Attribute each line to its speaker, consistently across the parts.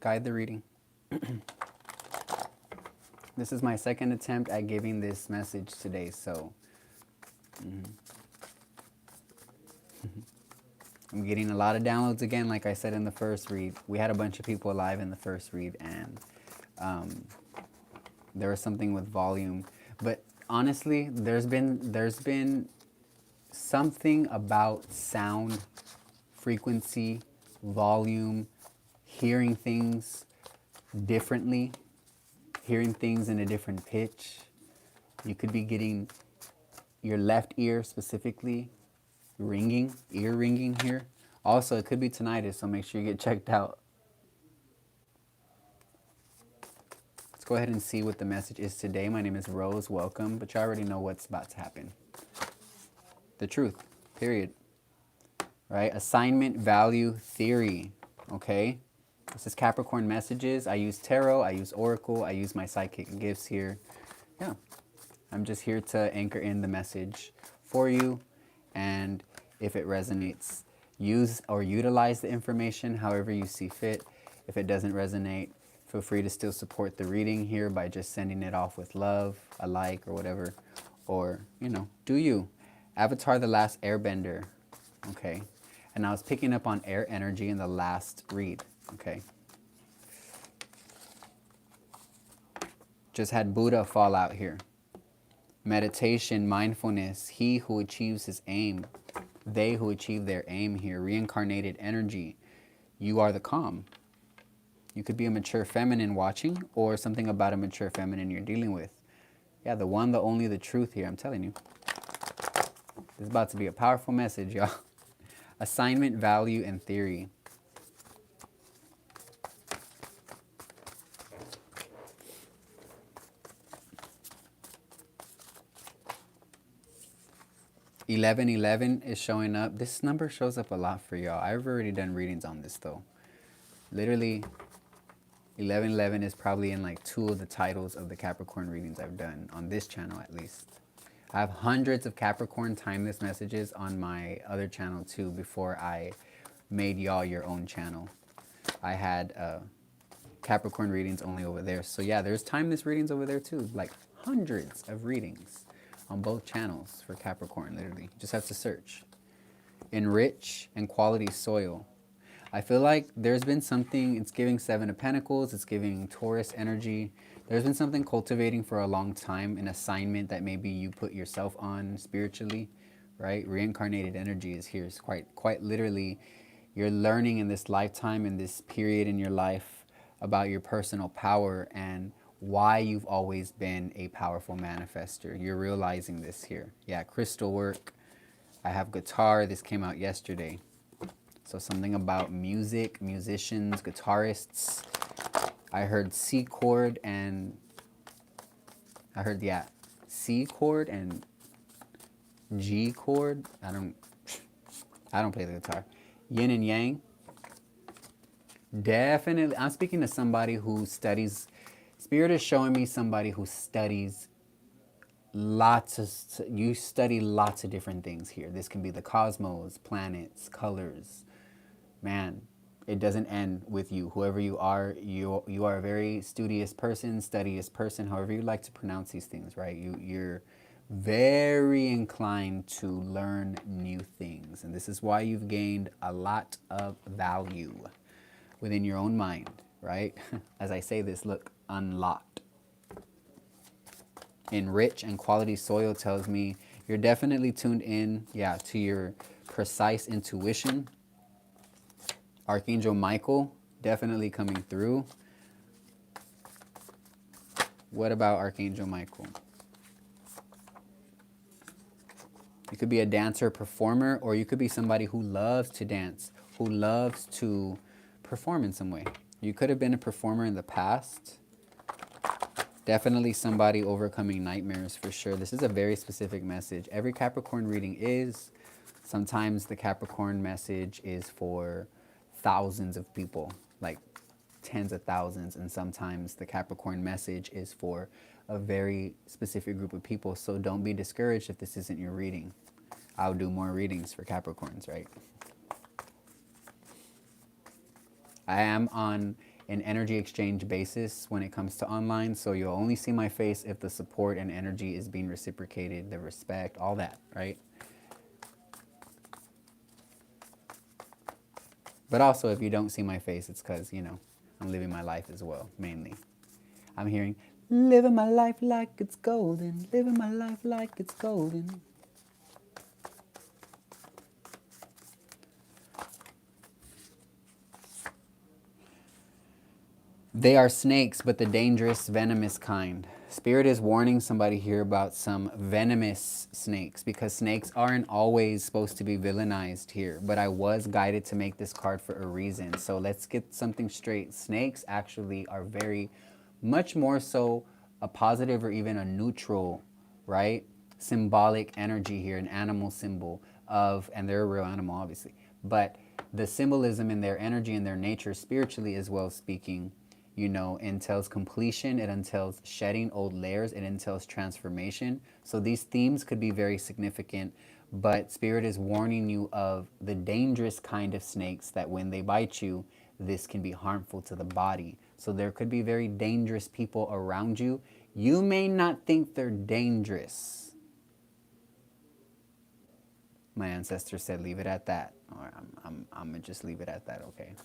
Speaker 1: guide the reading. This is my second attempt at giving this message today, so I'm getting a lot of downloads again. Like I said in the first read, we had a bunch of people live in the first read, and there was something with volume. But honestly, there's been something about sound, frequency, volume, hearing things differently, hearing things in a different pitch. You could be getting your left ear specifically ringing, ear ringing here. Also, it could be tinnitus, so make sure you get checked out. Let's go ahead and see what the message is today. My name is Rose. Welcome, but you already know what's about to happen. The truth, period. Right? Assignment value theory. Okay? This is Capricorn messages. I use tarot, I use oracle, I use my psychic gifts here. Yeah. I'm just here to anchor in the message for you, and if it resonates, use or utilize the information however you see fit. If it doesn't resonate, feel free to still support the reading here by just sending it off with love, a like, or whatever. Or, you know, do you. Avatar the Last Airbender. Okay. And I was picking up on air energy in the last read. Okay. Just had Buddha fall out here. Meditation, mindfulness, he who achieves his aim, they who achieve their aim here, reincarnated energy. You are the calm. You could be a mature feminine watching, or something about a mature feminine you're dealing with. Yeah, the one, the only, the truth here, I'm telling you. It's about to be a powerful message, y'all. Assignment, value, and theory. $1111 is showing up. This number shows up a lot for y'all. I've already done readings on this though. Literally, 1111 is probably in like 2 of the titles of the Capricorn readings I've done on this channel at least. I have hundreds of Capricorn timeless messages on my other channel too before I made y'all your own channel. I had Capricorn readings only over there. So yeah, there's timeless readings over there too. Like hundreds of readings on both channels for Capricorn, literally. You just have to search. Enrich and quality soil. I feel like there's been something, it's giving 7 of Pentacles, it's giving Taurus energy. There's been something cultivating for a long time, an assignment that maybe you put yourself on spiritually, right? Reincarnated energy is here. It's quite literally, you're learning in this lifetime, in this period in your life, about your personal power and why you've always been a powerful manifester. You're realizing this here. Yeah, crystal work. I have guitar. This came out yesterday. So something about music, musicians, guitarists. I heard C chord and I heard, yeah, C chord and G chord. I don't play the guitar. Yin and yang. Definitely. I'm speaking to somebody who studies. Spirit is showing me somebody who studies you study lots of different things here. This can be the cosmos, planets, colors. Man, it doesn't end with you. Whoever you are a very studious person, studious person, however you like to pronounce these things, right? You're very inclined to learn new things. And this is why you've gained a lot of value within your own mind, right? As I say this, look, unlocked. Enrich and quality soil tells me you're definitely tuned in, yeah, to your precise intuition. Archangel Michael, definitely coming through. What about Archangel Michael? You could be a dancer, performer, or you could be somebody who loves to dance, who loves to perform in some way. You could have been a performer in the past. Definitely somebody overcoming nightmares for sure. This is a very specific message. Every Capricorn reading is. Sometimes the Capricorn message is for thousands of people, like tens of thousands, and sometimes the Capricorn message is for a very specific group of people. So don't be discouraged if this isn't your reading. I'll do more readings for Capricorns, right? I am on an energy exchange basis when it comes to online. So you'll only see my face if the support and energy is being reciprocated, the respect, all that, right? But also, if you don't see my face, it's because, you know, I'm living my life as well, mainly. I'm hearing, living my life like it's golden, living my life like it's golden. They are snakes, but the dangerous, venomous kind. Spirit is warning somebody here about some venomous snakes, because snakes aren't always supposed to be villainized here. But I was guided to make this card for a reason. So let's get something straight. Snakes actually are very much more so a positive or even a neutral, right? Symbolic energy here, an animal symbol of, and they're a real animal, obviously. But the symbolism in their energy and their nature, spiritually as well speaking, you know, entails completion, it entails shedding old layers, it entails transformation. So these themes could be very significant, but Spirit is warning you of the dangerous kind of snakes that when they bite you, this can be harmful to the body. So there could be very dangerous people around you. You may not think they're dangerous. My ancestor said, leave it at that. Or I'm gonna just leave it at that, okay?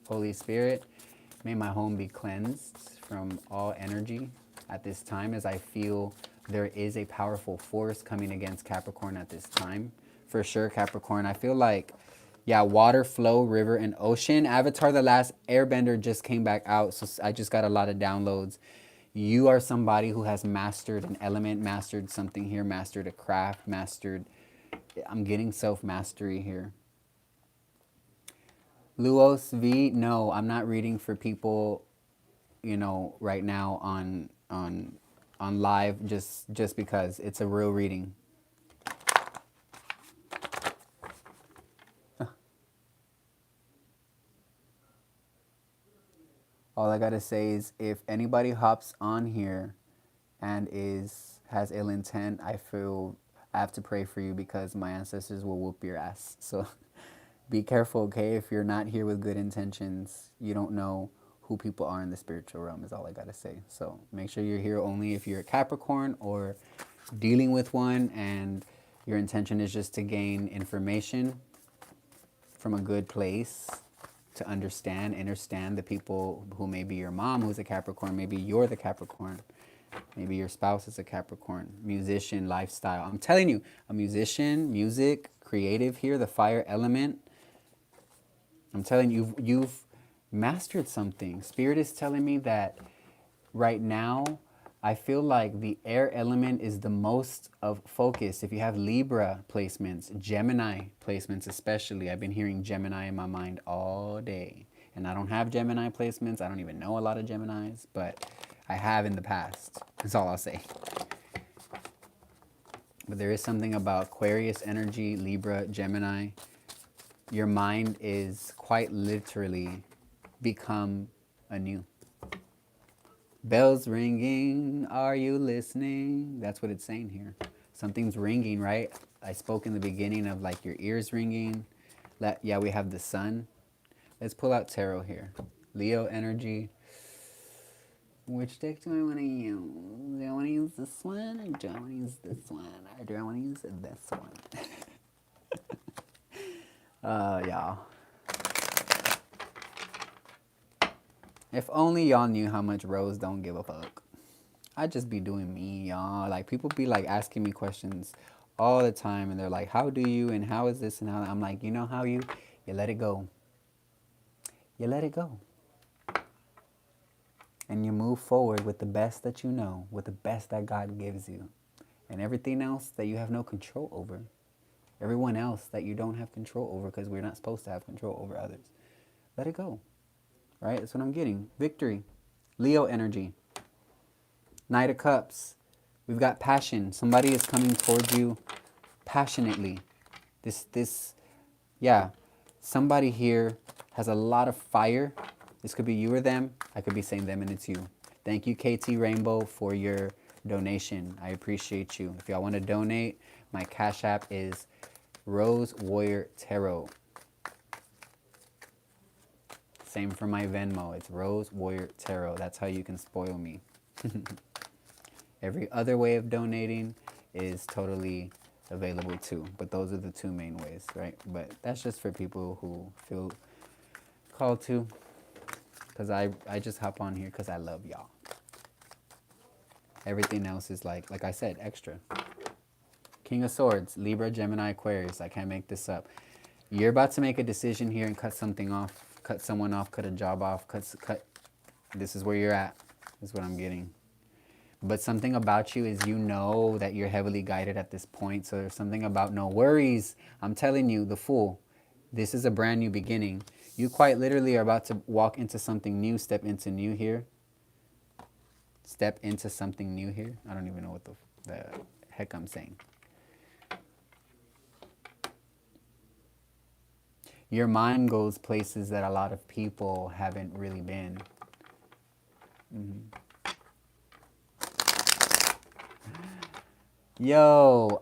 Speaker 1: Holy Spirit, may my home be cleansed from all energy at this time, as I feel there is a powerful force coming against Capricorn at this time. For sure, Capricorn. I feel like, yeah, water, flow, river, and ocean. Avatar The Last Airbender just came back out, so I just got a lot of downloads. You are somebody who has mastered an element, mastered something here, mastered a craft, mastered... I'm getting self-mastery here. Luos V, no, I'm not reading for people, you know, right now on live, just because it's a real reading. All I gotta say is, if anybody hops on here and has ill intent, I feel I have to pray for you, because my ancestors will whoop your ass. So be careful, okay? If you're not here with good intentions, you don't know who people are in the spiritual realm, is all I gotta say. So make sure you're here only if you're a Capricorn or dealing with one, and your intention is just to gain information from a good place, to understand the people who may be your mom who's a Capricorn, maybe you're the Capricorn, maybe your spouse is a Capricorn. Musician, lifestyle. I'm telling you, a musician, music, creative here, the fire element. I'm telling you, you've mastered something. Spirit is telling me that right now, I feel like the air element is the most of focus. If you have Libra placements, Gemini placements especially, I've been hearing Gemini in my mind all day. And I don't have Gemini placements. I don't even know a lot of Geminis, but I have in the past. That's all I'll say. But there is something about Aquarius energy, Libra, Gemini. Your mind is quite literally become anew. Bells ringing, are you listening? That's what it's saying here. Something's ringing, right? I spoke in the beginning of like your ears ringing. Yeah, we have the sun. Let's pull out tarot here. Leo energy. Which deck do I want to use? Do I want to use this one, or do I want to use this one, or do I want to use this one? Y'all. If only y'all knew how much Rose don't give a fuck. I just be doing me, y'all. Like, people be like asking me questions all the time, and they're like, how do you, and how is this, and how... I'm like, you know how you let it go. You let it go. And you move forward with the best that you know, with the best that God gives you. And everything else that you have no control over. Everyone else that you don't have control over, because we're not supposed to have control over others. Let it go. Right? That's what I'm getting. Victory. Leo energy. Knight of Cups. We've got passion. Somebody is coming towards you passionately. Yeah. Somebody here has a lot of fire. This could be you or them. I could be saying them and it's you. Thank you, KT Rainbow, for your donation. I appreciate you. If y'all want to donate, my Cash App is Rose Warrior Tarot. Same for my Venmo. It's Rose Warrior Tarot. That's how you can spoil me. Every other way of donating is totally available too. But those are the two main ways, right? But that's just for people who feel called to. Because I just hop on here because I love y'all. Everything else is like I said, extra. King of Swords, Libra, Gemini, Aquarius. I can't make this up. You're about to make a decision here and cut something off, cut someone off, cut a job off, cut. This is where you're at, is what I'm getting. But something about you is you know that you're heavily guided at this point. So there's something about no worries. I'm telling you, the Fool, this is a brand new beginning. You quite literally are about to walk into something new, step into new here. Step into something new here. I don't even know what the heck I'm saying. Your mind goes places that a lot of people haven't really been. Yo,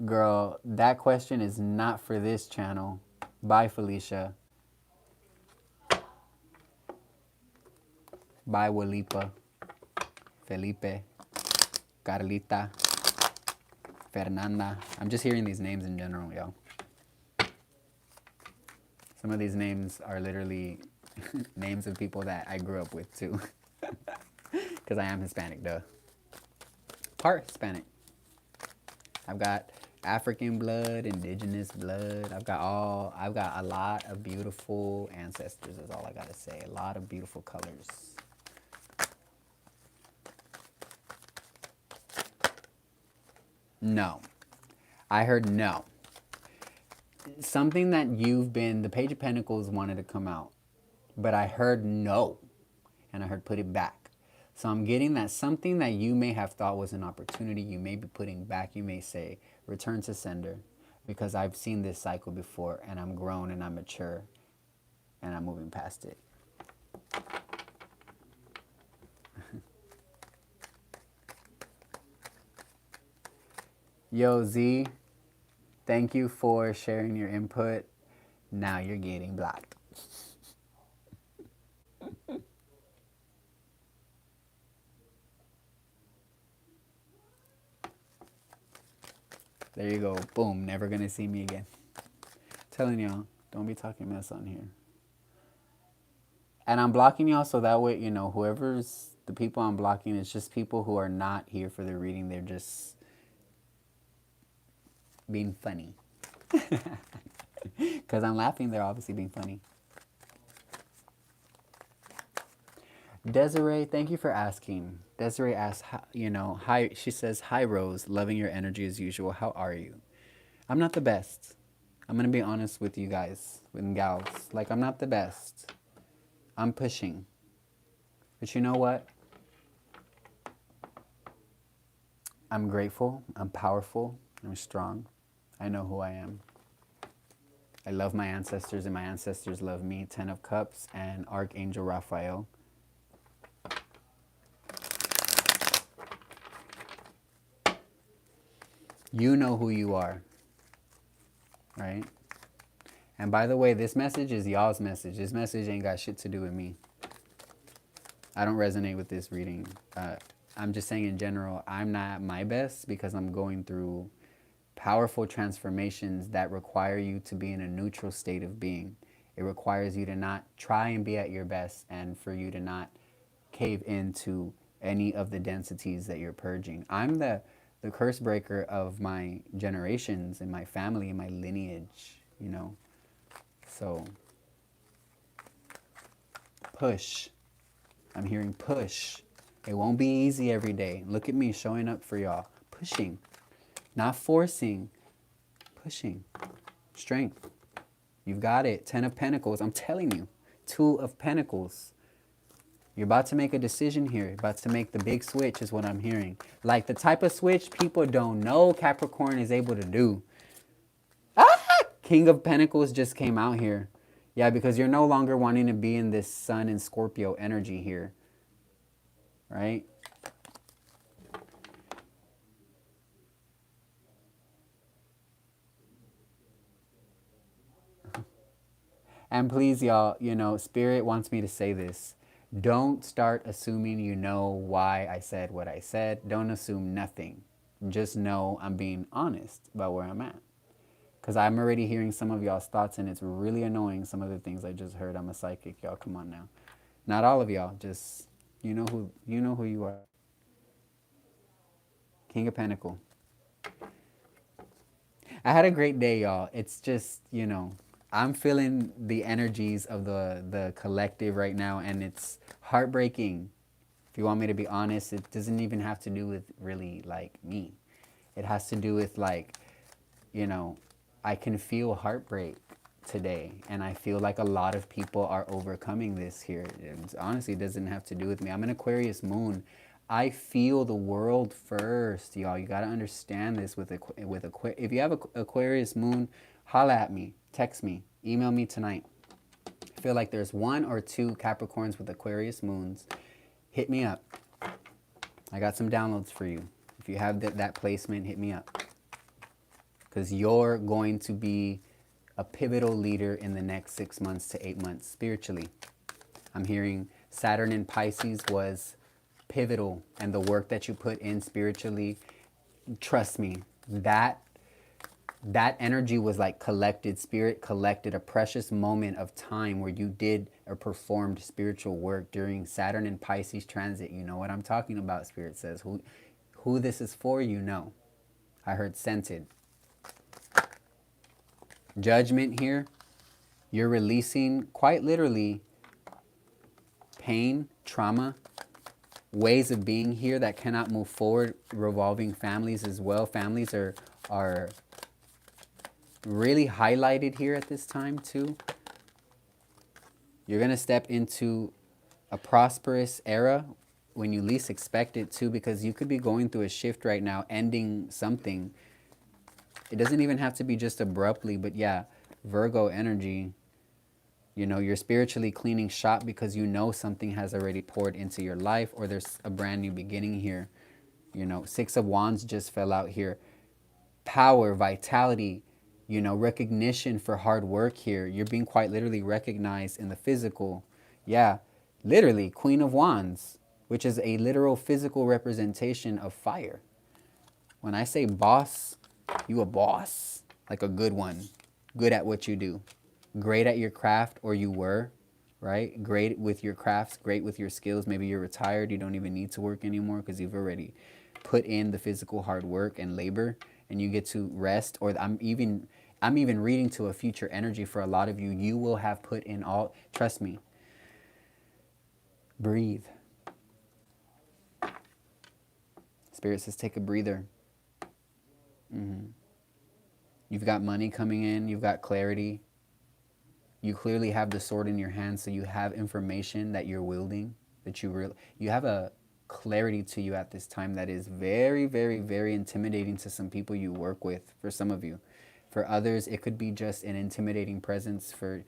Speaker 1: girl, that question is not for this channel. Bye, Felicia. Bye, Walipa. Felipe. Carlita. Fernanda. I'm just hearing these names in general, yo. Some of these names are literally names of people that I grew up with too. Because I am Hispanic, duh. Part Hispanic. I've got African blood, indigenous blood. I've got a lot of beautiful ancestors is all I gotta say. A lot of beautiful colors. No. I heard no. Something that you've been, the Page of Pentacles wanted to come out, but I heard no, and I heard put it back. So I'm getting that something that you may have thought was an opportunity, you may be putting back, you may say, return to sender, because I've seen this cycle before, and I'm grown, and I'm mature, and I'm moving past it. Yo, Z. Thank you for sharing your input. Now you're getting blocked. There you go. Boom. Never gonna see me again. Telling y'all, don't be talking mess on here. And I'm blocking y'all so that way, you know, whoever's the people I'm blocking, it's just people who are not here for the reading. They're just being funny. Because I'm laughing, they're obviously being funny. Desiree, thank you for asking. Desiree asks, you know, hi. She says, hi, Rose. Loving your energy as usual. How are you? I'm not the best. I'm going to be honest with you guys, with gals. Like, I'm not the best. I'm pushing. But you know what? I'm grateful. I'm powerful. I'm strong. I know who I am. I love my ancestors, and my ancestors love me. 10 of Cups and Archangel Raphael. You know who you are, right? And by the way, this message is y'all's message. This message ain't got shit to do with me. I don't resonate with this reading. I'm just saying in general, I'm not at my best because I'm going through powerful transformations that require you to be in a neutral state of being. It requires you to not try and be at your best and for you to not cave into any of the densities that you're purging. I'm the curse breaker of my generations and my family and my lineage, you know. So, push. I'm hearing push. It won't be easy every day. Look at me showing up for y'all. Pushing. Not forcing. Pushing. Strength. You've got it. 10 of Pentacles. I'm telling you. 2 of Pentacles. You're about to make a decision here. You're about to make the big switch is what I'm hearing. Like the type of switch people don't know Capricorn is able to do. Ah! King of Pentacles just came out here. Yeah, because you're no longer wanting to be in this Sun and Scorpio energy here. Right? And please, y'all, you know, Spirit wants me to say this. Don't start assuming you know why I said what I said. Don't assume nothing. Just know I'm being honest about where I'm at. Because I'm already hearing some of y'all's thoughts, and it's really annoying, some of the things I just heard. I'm a psychic, y'all. Come on now. Not all of y'all. Just, you know who you are. King of Pentacle. I had a great day, y'all. It's just, you know, I'm feeling the energies of the collective right now, and it's heartbreaking. If you want me to be honest, it doesn't even have to do with really like me. It has to do with like, you know, I can feel heartbreak today, and I feel like a lot of people are overcoming this here. It honestly doesn't have to do with me. I'm an Aquarius moon. I feel the world first, y'all. You got to understand this with Aquarius. If you have Aquarius moon, holla at me, text me, email me tonight. I feel like there's 1 or 2 Capricorns with Aquarius moons. Hit me up. I got some downloads for you. If you have that placement, hit me up. Because you're going to be a pivotal leader in the next 6 months to 8 months spiritually. I'm hearing Saturn in Pisces was pivotal, and the work that you put in spiritually, trust me, that energy was like collected. Spirit collected a precious moment of time where you did or performed spiritual work during Saturn and Pisces transit. You know what I'm talking about, Spirit says. Who this is for, you know. I heard scented. Judgment here. You're releasing, quite literally, pain, trauma, ways of being here that cannot move forward, revolving families as well. Families are really highlighted here at this time too. You're going to step into a prosperous era when you least expect it too, because you could be going through a shift right now, ending something. It doesn't even have to be just abruptly, but yeah, Virgo energy. You know, you're spiritually cleaning shop because you know something has already poured into your life, or there's a brand new beginning here. You know, 6 of Wands just fell out here. Power, vitality, you know, recognition for hard work here. You're being quite literally recognized in the physical. Yeah, literally, Queen of Wands, which is a literal physical representation of fire. When I say boss, you a boss, like a good one, good at what you do. Great at your craft, or you were, right? Great with your crafts, great with your skills. Maybe you're retired, you don't even need to work anymore because you've already put in the physical hard work and labor, and you get to rest. Or I'm even reading to a future energy for a lot of you. You will have put in all, trust me. Breathe. Spirit says take a breather. You've got money coming in, you've got clarity. You clearly have the sword in your hand, so you have information that you're wielding, that you have a clarity to you at this time that is very, very, very intimidating to some people you work with, for some of you. For others, it could be just an intimidating presence for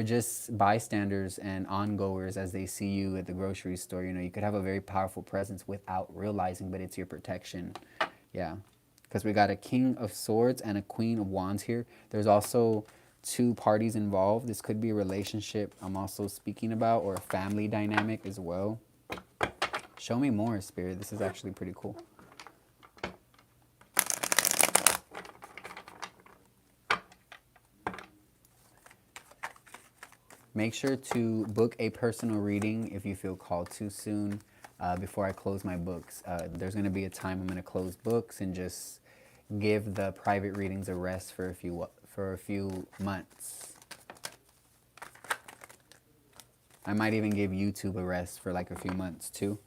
Speaker 1: just bystanders and ongoers as they see you at the grocery store. You know, you could have a very powerful presence without realizing, but it's your protection. Yeah. Because we got a King of Swords and a Queen of Wands here. There's also 2 parties involved. This could be a relationship I'm also speaking about, or a family dynamic as well. Show me more, Spirit. This is actually pretty cool. Make sure to book a personal reading if you feel called to soon, before I close my books. There's going to be a time I'm going to close books and just give the private readings a rest for a few months. I might even give YouTube a rest for like a few months too.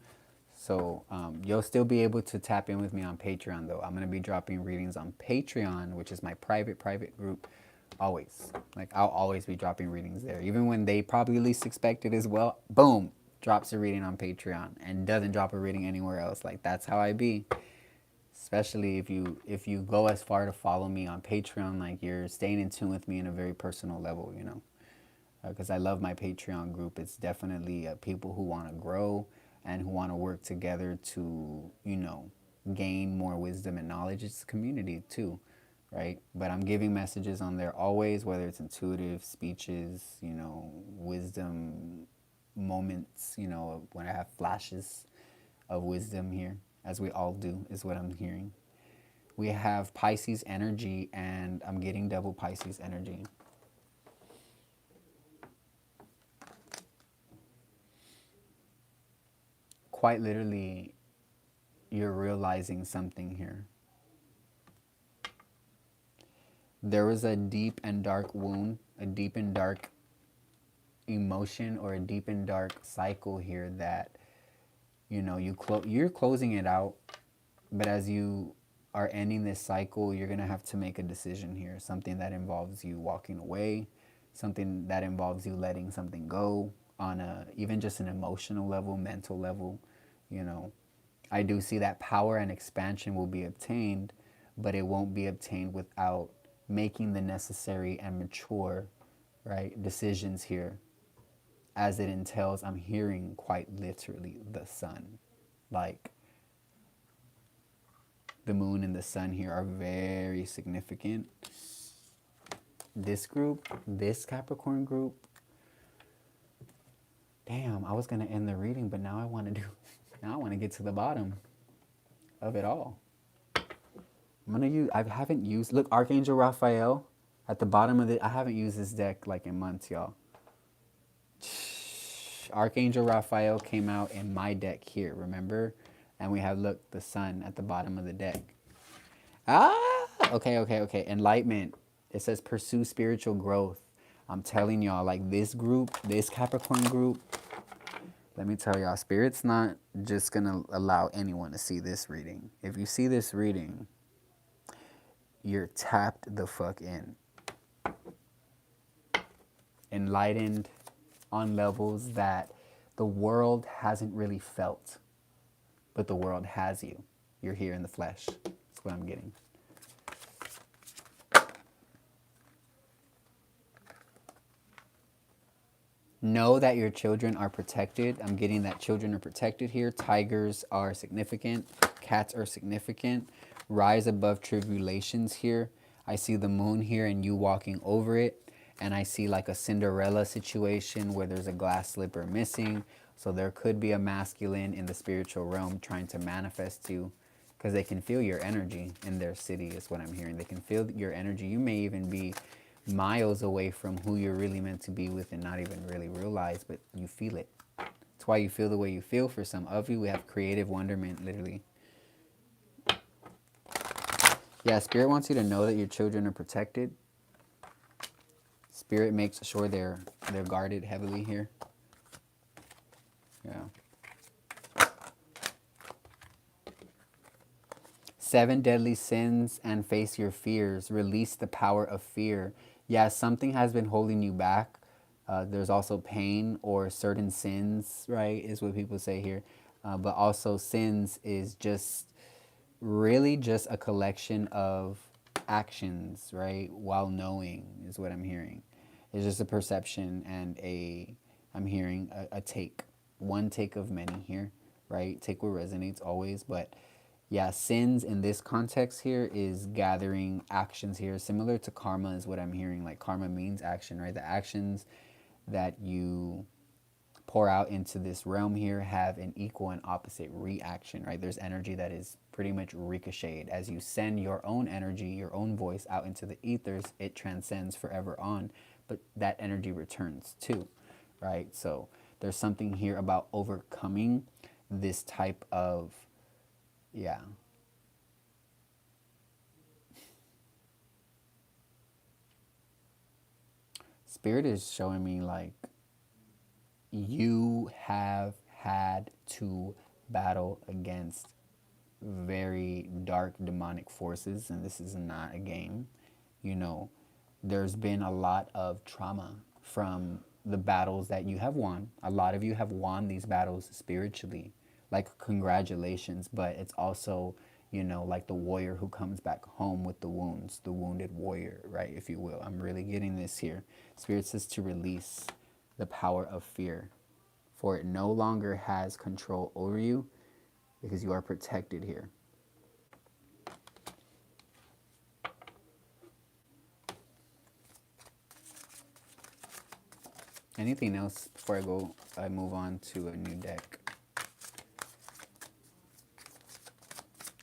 Speaker 1: So you'll still be able to tap in with me on Patreon though. I'm going to be dropping readings on Patreon, which is my private group. Always. Like, I'll always be dropping readings there. Even when they probably least expect it as well. Boom! Drops a reading on Patreon and doesn't drop a reading anywhere else. Like, that's how I be. Especially if you go as far to follow me on Patreon, like, you're staying in tune with me in a very personal level, you know. Because I love my Patreon group. It's definitely people who want to grow and who want to work together to, you know, gain more wisdom and knowledge. It's a community too, right? But I'm giving messages on there always, whether it's intuitive speeches, you know, wisdom moments, you know, when I have flashes of wisdom here, as we all do, is what I'm hearing. We have Pisces energy, and I'm getting double Pisces energy. Quite literally, you're realizing something here. There was a deep and dark wound, a deep and dark emotion, or a deep and dark cycle here that, you know, you're closing it out, but as you are ending this cycle, you're going to have to make a decision here, something that involves you walking away, something that involves you letting something go on a even just an emotional level, mental level, you know. I do see that power and expansion will be obtained, but it won't be obtained without making the necessary and mature, right, decisions here, as it entails. I'm hearing quite literally the sun. Like, the moon and the sun here are very significant. This group, this Capricorn group, damn, I was going to end the reading, but now I want to get to the bottom of it all. I haven't used, look, Archangel Raphael at the bottom of I haven't used this deck like in months, y'all. Archangel Raphael came out in my deck here, remember? And we have, look, the sun at the bottom of the deck. Okay. Enlightenment. It says pursue spiritual growth. I'm telling y'all, like this group, this Capricorn group, let me tell y'all, Spirit's not just going to allow anyone to see this reading. If you see this reading, you're tapped the fuck in. Enlightened on levels that the world hasn't really felt, but the world has you. You're here in the flesh. That's what I'm getting. Know that your children are protected. I'm getting that children are protected here. Tigers are significant. Cats are significant. Rise above tribulations here. I see the moon here and you walking over it. And I see like a Cinderella situation where there's a glass slipper missing. So there could be a masculine in the spiritual realm trying to manifest you, because they can feel your energy in their city is what I'm hearing. They can feel your energy. You may even be miles away from who you're really meant to be with and not even really realize, but you feel it. That's why you feel the way you feel. For some of you, we have creative wonderment, literally. Yeah, Spirit wants you to know that your children are protected. Spirit makes sure they're guarded heavily here. Yeah. 7 deadly sins and face your fears. Release the power of fear. Yeah, something has been holding you back. There's also pain or certain sins, right, is what people say here. But also sins is just really just a collection of actions, right, while knowing is what I'm hearing. It's just a perception and I'm hearing a take. One take of many here, right? Take what resonates always, but yeah, sins in this context here is gathering actions here. Similar to karma is what I'm hearing. Like karma means action, right? The actions that you pour out into this realm here have an equal and opposite reaction, right? There's energy that is pretty much ricocheted. As you send your own energy, your own voice out into the ethers, it transcends forever on, but that energy returns too, right? So there's something here about overcoming this type of, yeah. Spirit is showing me like you have had to battle against very dark demonic forces, and this is not a game. You know, there's been a lot of trauma from the battles that you have won. A lot of you have won these battles spiritually. Like, congratulations, but it's also, you know, like the warrior who comes back home with the wounds, the wounded warrior, right, if you will. I'm really getting this here. Spirit says to release the power of fear, for it no longer has control over you, because you are protected here. Anything else before I move on to a new deck?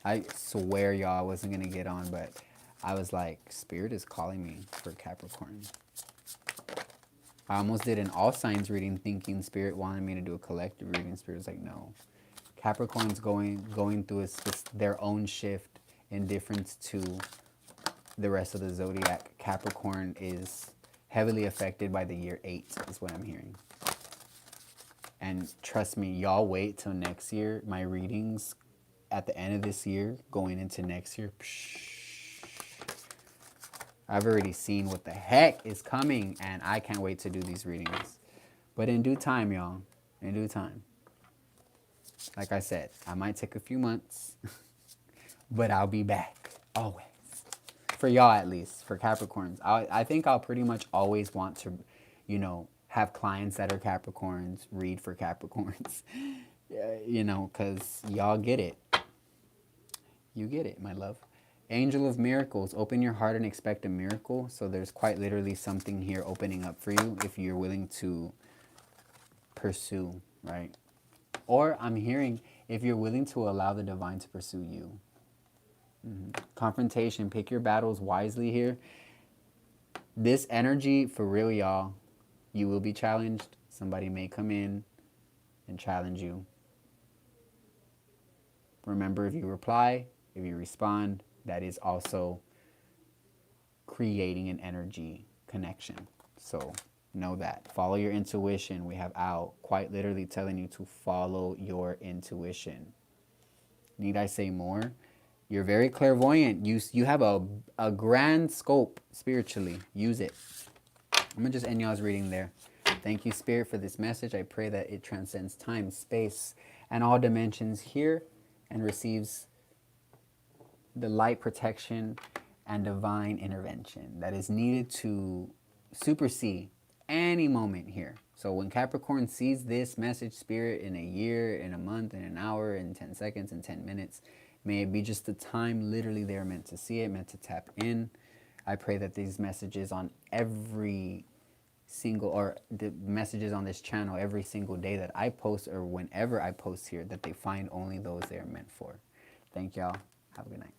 Speaker 1: I swear, y'all, I wasn't going to get on, but I was like, Spirit is calling me for Capricorn. I almost did an all signs reading thinking Spirit wanted me to do a collective reading. Spirit was like, no. Capricorn's going through their own shift in difference to the rest of the zodiac. Capricorn is heavily affected by the year 8 is what I'm hearing. And trust me, y'all wait till next year. My readings at the end of this year, going into next year, I've already seen what the heck is coming, and I can't wait to do these readings. But in due time, y'all, in due time. Like I said, I might take a few months, but I'll be back, always. For y'all, at least, for Capricorns. I think I'll pretty much always want to, you know, have clients that are Capricorns, read for Capricorns, you know, because y'all get it. You get it, my love. Angel of Miracles, open your heart and expect a miracle. So there's quite literally something here opening up for you if you're willing to pursue, right? Or I'm hearing if you're willing to allow the divine to pursue you. Confrontation, pick your battles wisely here. This energy, for real, y'all, you will be challenged. Somebody may come in and challenge you. Remember, if you reply, if you respond, that is also creating an energy connection. So know that. Follow your intuition. We have out quite literally telling you to follow your intuition. Need I say more? You're very clairvoyant. You have a grand scope spiritually. Use it. I'm going to just end y'all's reading there. Thank you, Spirit, for this message. I pray that it transcends time, space, and all dimensions here and receives the light protection and divine intervention that is needed to supersede any moment here. So when Capricorn sees this message, Spirit, in a year, in a month, in an hour, in 10 seconds, in 10 minutes, may it be just the time literally they're meant to see it, meant to tap in. I pray that these messages on every single, or the messages on this channel every single day that I post or whenever I post here, that they find only those they are meant for. Thank y'all. Have a good night.